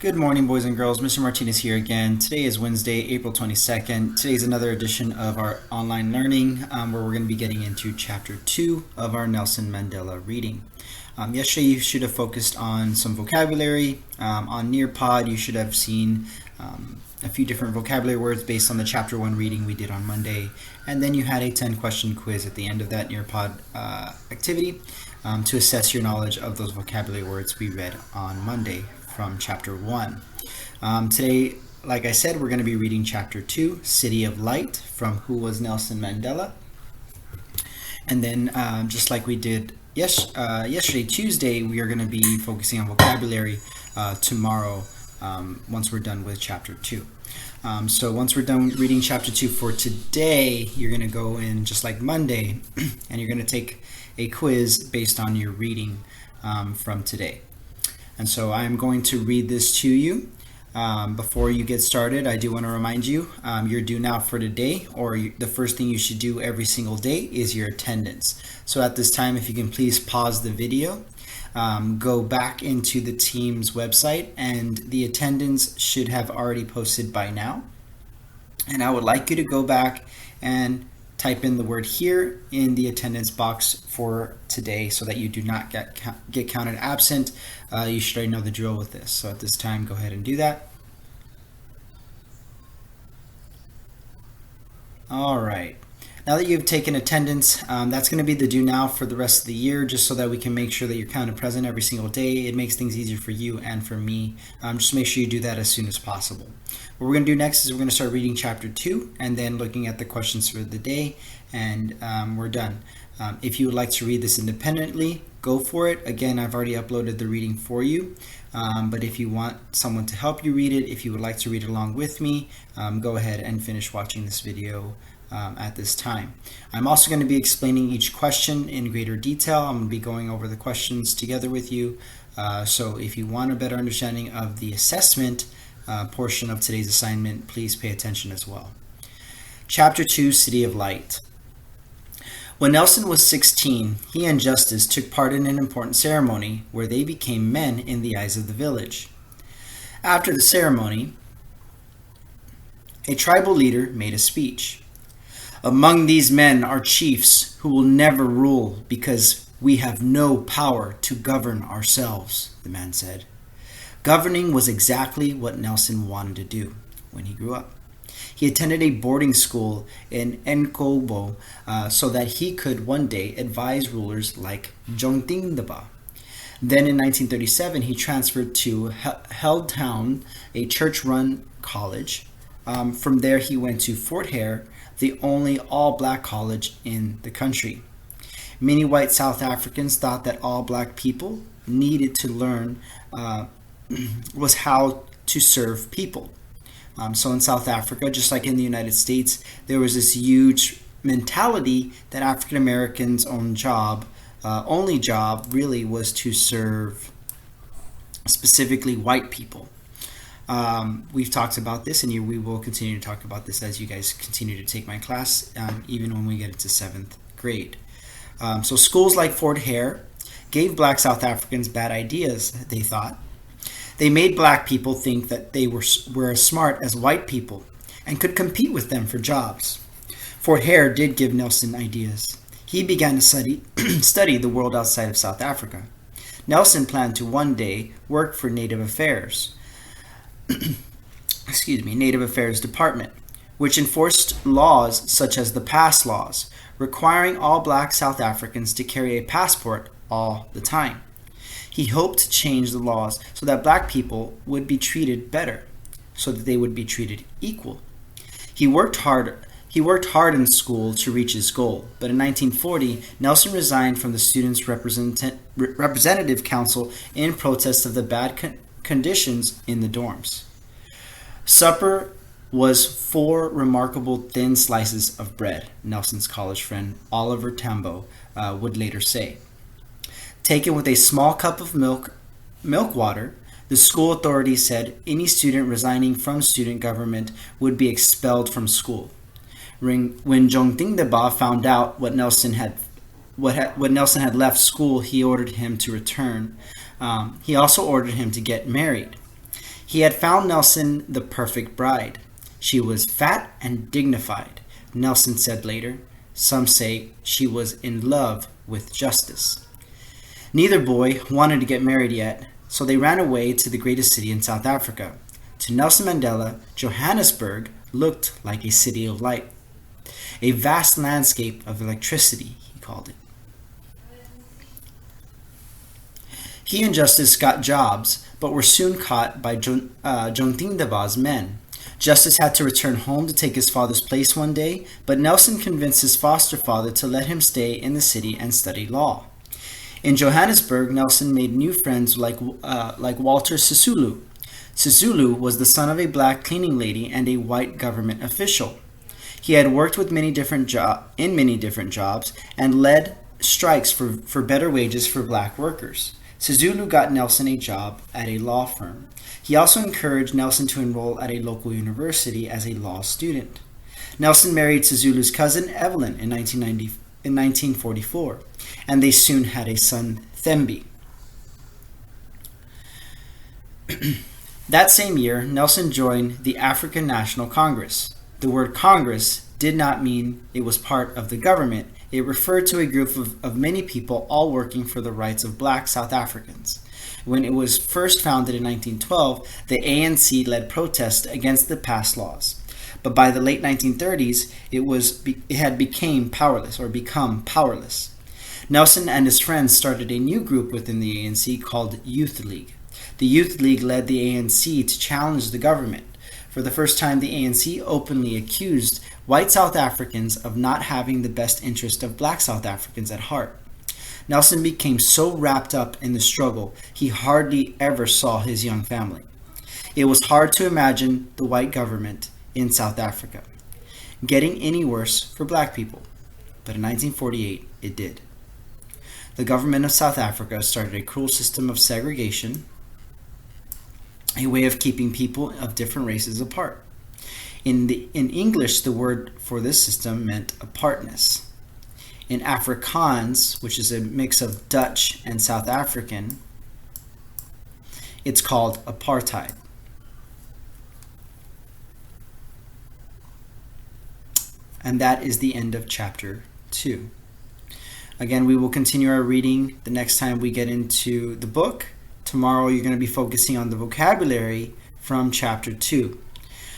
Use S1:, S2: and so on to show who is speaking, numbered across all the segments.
S1: Good morning, boys and girls. Mr. Martinez here again. Today is Wednesday, April 22nd. Today is another edition of our online learning where we're going to be getting into Chapter 2 of our Nelson Mandela reading. Yesterday, you should have focused on some vocabulary. On Nearpod, you should have seen a few different vocabulary words based on the Chapter 1 reading we did on Monday. And then you had a 10-question quiz at the end of that Nearpod activity to assess your knowledge of those vocabulary words we read on Monday from Chapter 1. Today, like I said, we're going to be reading Chapter 2, City of Light, from Who Was Nelson Mandela? And then, just like we did yesterday, Tuesday, we are going to be focusing on vocabulary tomorrow once we're done with Chapter 2. So once we're done reading Chapter 2 for today, you're going to go in just like Monday, and you're going to take a quiz based on your reading from today. And so I'm going to read this to you. Before you get started, I do want to remind you, you're due now for today, or the first thing you should do every single day is your attendance. So at this time, if you can please pause the video, go back into the team's website, and the attendance should have already posted by now. And I would like you to go back and type in the word here in the attendance box for today so that you do not get counted absent. You should already know the drill with this. So at this time, go ahead and do that. All right. Now that you've taken attendance, that's going to be the do now for the rest of the year, just so that we can make sure that you're counted present every single day. It makes things easier for you and for me. Just make sure you do that as soon as possible. What we're going to do next is we're going to start reading Chapter 2 and then looking at the questions for the day, and we're done. If you would like to read this independently, go for it. Again, I've already uploaded the reading for you, but if you want someone to help you read it, if you would like to read along with me, go ahead and finish watching this video at this time. I'm also going to be explaining each question in greater detail. I'm going to be going over the questions together with you. So if you want a better understanding of the assessment portion of today's assignment, please pay attention as well. Chapter 2, City of Light. When Nelson was 16, he and Justice took part in an important ceremony where they became men in the eyes of the village. After the ceremony, a tribal leader made a speech. Among these men are chiefs who will never rule because we have no power to govern ourselves, the man said. Governing was exactly what Nelson wanted to do when he grew up. He attended a boarding school in Nkobo so that he could one day advise rulers like Jongtindaba. Then in 1937, he transferred to Healdtown, a church-run college. From there, he went to Fort Hare, the only all-black college in the country. Many white South Africans thought that all black people needed to learn was how to serve people. So in South Africa, just like in the United States, there was this huge mentality that African Americans' only job really was to serve specifically white people. We've talked about this, and we will continue to talk about this as you guys continue to take my class, even when we get into 7th grade. So schools like Fort Hare gave black South Africans bad ideas, they thought. They made black people think that they were as smart as white people and could compete with them for jobs. Fort Hare did give Nelson ideas. He began to study the world outside of South Africa. Nelson planned to one day work for Native Affairs. Native Affairs Department, which enforced laws such as the Pass Laws, requiring all black South Africans to carry a passport all the time. He hoped to change the laws so that black people would be treated better, so that they would be treated equal. He worked hard in school to reach his goal, but in 1940, Nelson resigned from the Students' Representative Council in protest of the bad conditions in the dorms. Supper was 4 remarkable thin slices of bread, Nelson's college friend Oliver Tambo would later say. Taken with a small cup of milk water, the school authorities said any student resigning from student government would be expelled from school. When Jongtindaba found out what Nelson had left school, he ordered him to return. He also ordered him to get married. He had found Nelson the perfect bride. She was fat and dignified, Nelson said later. Some say she was in love with justice. Neither boy wanted to get married yet, so they ran away to the greatest city in South Africa. To Nelson Mandela, Johannesburg looked like a city of light. A vast landscape of electricity, he called it. He and Justice got jobs, but were soon caught by John Tindaba's men. Justice had to return home to take his father's place one day, but Nelson convinced his foster father to let him stay in the city and study law. In Johannesburg, Nelson made new friends like Walter Sisulu. Sisulu was the son of a black cleaning lady and a white government official. He had worked with many different jobs and led strikes for better wages for black workers. Sisulu got Nelson a job at a law firm. He also encouraged Nelson to enroll at a local university as a law student. Nelson married Sisulu's cousin Evelyn in 1944, and they soon had a son, Thembi. That same year, Nelson joined the African National Congress. The word Congress did not mean it was part of the government. It referred to a group of many people all working for the rights of black South Africans. When it was first founded in 1912, the ANC led protests against the passed laws. But by the late 1930s, it had become powerless. Nelson and his friends started a new group within the ANC called Youth League. The Youth League led the ANC to challenge the government. For the first time, the ANC openly accused white South Africans of not having the best interest of black South Africans at heart. Nelson became so wrapped up in the struggle, he hardly ever saw his young family. It was hard to imagine the white government in South Africa getting any worse for black people, but in 1948 it did. The government of South Africa started a cruel system of segregation, a way of keeping people of different races apart. In English, the word for this system meant apartness. In Afrikaans, which is a mix of Dutch and South African, it's called apartheid. And that is the end of chapter 2. Again, we will continue our reading the next time we get into the book. Tomorrow you're going to be focusing on the vocabulary from chapter 2.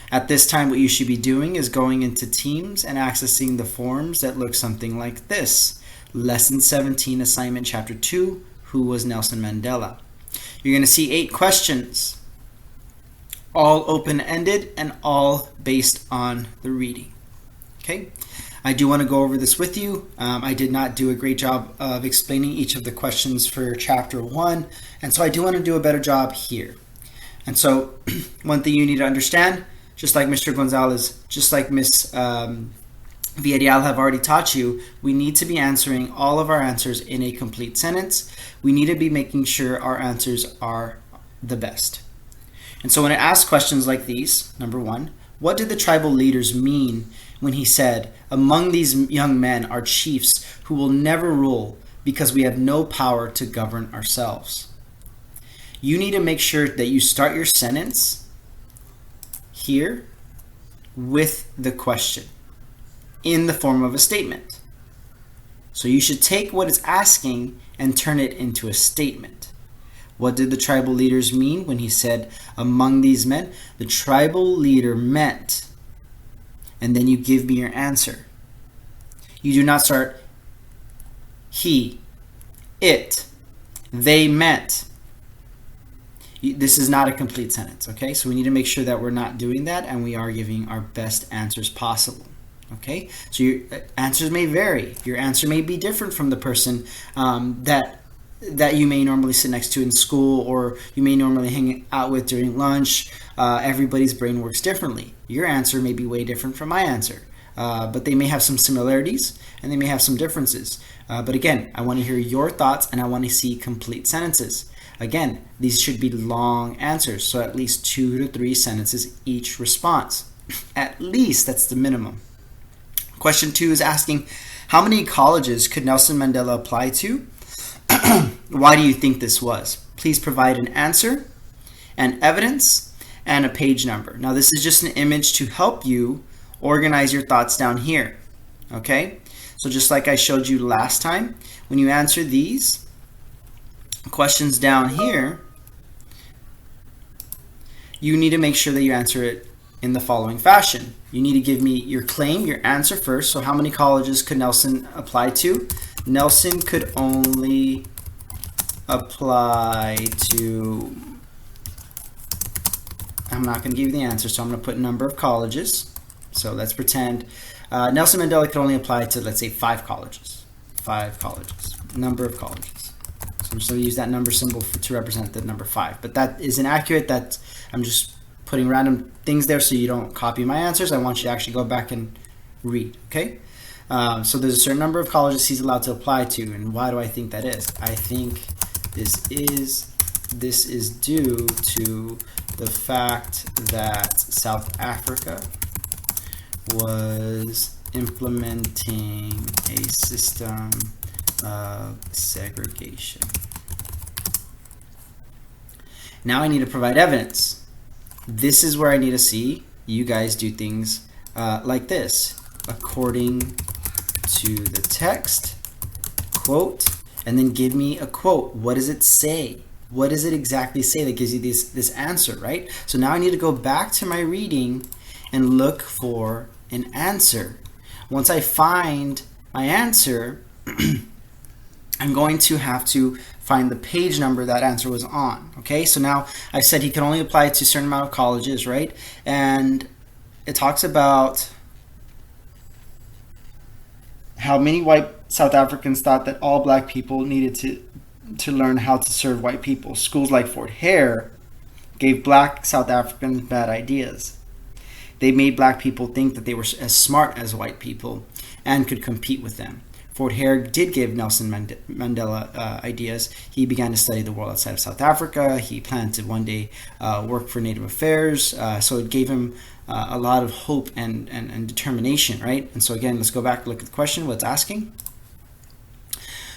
S1: At this time, what you should be doing is going into Teams and accessing the forms that look something like this. Lesson 17, Assignment Chapter 2, Who was Nelson Mandela? You're going to see 8 questions, all open-ended and all based on the reading. Okay? I do want to go over this with you. I did not do a great job of explaining each of the questions for Chapter 1, and so I do want to do a better job here. And so, one thing you need to understand, just like Mr. Gonzalez, just like Miss Villarreal have already taught you, we need to be answering all of our answers in a complete sentence. We need to be making sure our answers are the best. And so when it asks questions like these, number 1, what did the tribal leaders mean when he said, among these young men are chiefs who will never rule because we have no power to govern ourselves? You need to make sure that you start your sentence here with the question in the form of a statement. So you should take what it's asking and turn it into a statement. What did the tribal leaders mean when he said, among these men? The tribal leader meant, and then you give me your answer. You do not start he, it, they meant. This is not a complete sentence, okay? So we need to make sure that we're not doing that and we are giving our best answers possible, okay? So your answers may vary. Your answer may be different from the person that you may normally sit next to in school or you may normally hang out with during lunch. Everybody's brain works differently. Your answer may be way different from my answer, but they may have some similarities and they may have some differences. But again, I want to hear your thoughts and I want to see complete sentences. Again, these should be long answers, so at least 2 to 3 sentences each response. At least, that's the minimum. Question 2 is asking, how many colleges could Nelson Mandela apply to? Why do you think this was? Please provide an answer and evidence, and a page number. Now this is just an image to help you organize your thoughts down here. Okay, so just like I showed you last time, when you answer these questions down here, you need to make sure that you answer it in the following fashion. You need to give me your claim, your answer first. So how many colleges could Nelson apply to? Nelson could only apply to, I'm not going to give you the answer, so I'm going to put number of colleges. So let's pretend Nelson Mandela could only apply to, let's say, 5 colleges. 5 colleges. Number of colleges. So I'm just going to use that number symbol to represent the number 5. But that is inaccurate. I'm just putting random things there so you don't copy my answers. I want you to actually go back and read. Okay? So there's a certain number of colleges he's allowed to apply to. And why do I think that is? I think this is due to the fact that South Africa was implementing a system of segregation. Now I need to provide evidence. This is where I need to see you guys do things like this. According to the text, quote, and then give me a quote. What does it say? What does it exactly say that gives you this answer, right? So now I need to go back to my reading and look for an answer. Once I find my answer, I'm going to have to find the page number that answer was on. Okay, so now I said he can only apply to a certain amount of colleges, right? And it talks about how many white South Africans thought that all black people needed to learn how to serve white people. Schools like Fort Hare gave black South Africans bad ideas. They made black people think that they were as smart as white people and could compete with them. Fort Hare did give Nelson Mandela ideas. He began to study the world outside of South Africa. He planned to one day work for Native Affairs. So it gave him a lot of hope and determination, right? And so again, let's go back and look at the question, what it's asking.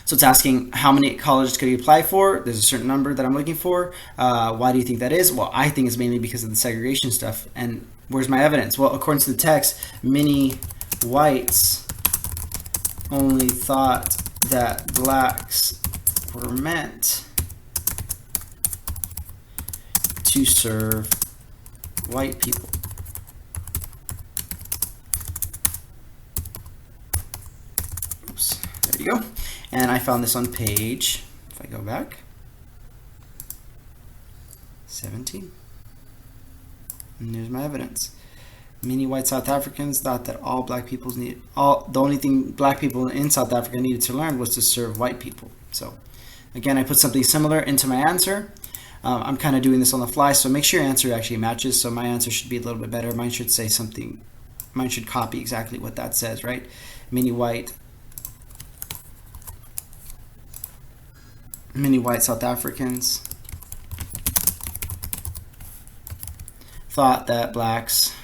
S1: So it's asking how many colleges could he apply for? There's a certain number that I'm looking for. Why do you think that is? Well, I think it's mainly because of the segregation stuff. And where's my evidence? Well, according to the text, many whites only thought that blacks were meant to serve white people. Oops, there you go. And I found this on page, if I go back, 17. And there's my evidence. Many white South Africans thought that all black people the only thing black people in South Africa needed to learn was to serve white people. So again, I put something similar into my answer. I'm kind of doing this on the fly, so make sure your answer actually matches. So my answer should be a little bit better. Mine should say something, mine should copy exactly what that says, right? Many white South Africans thought that blacks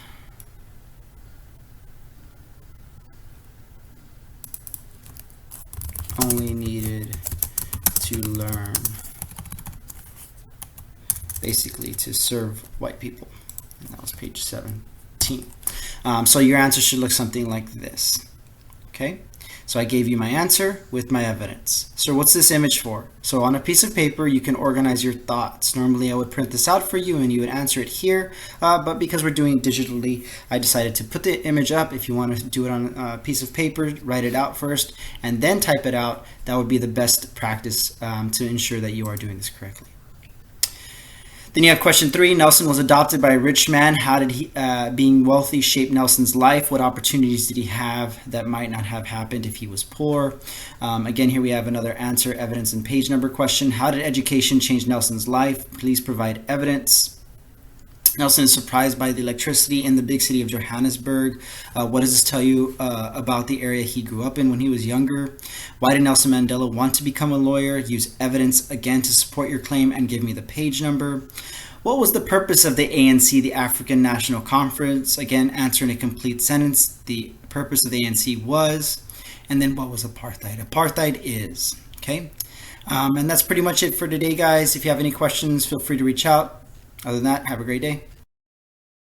S1: only needed to learn basically to serve white people. And that was page 17. So your answer should look something like this. Okay, so I gave you my answer with my evidence. So what's this image for? So on a piece of paper, you can organize your thoughts. Normally I would print this out for you and you would answer it here, but because we're doing it digitally, I decided to put the image up. If you want to do it on a piece of paper, write it out first and then type it out. That would be the best practice to ensure that you are doing this correctly. Then you have question 3. Nelson was adopted by a rich man. How did he, being wealthy shape Nelson's life? What opportunities did he have that might not have happened if he was poor? Again, here we have another answer, evidence, and page number question. How did education change Nelson's life? Please provide evidence. Nelson is surprised by the electricity in the big city of Johannesburg. What does this tell you about the area he grew up in when he was younger? Why did Nelson Mandela want to become a lawyer? Use evidence again to support your claim and give me the page number. What was the purpose of the ANC, the African National Conference? Again, answer in a complete sentence. The purpose of the ANC was, and then what was apartheid? Apartheid is, okay? And that's pretty much it for today, guys. If you have any questions, feel free to reach out. Other than that, have a great day.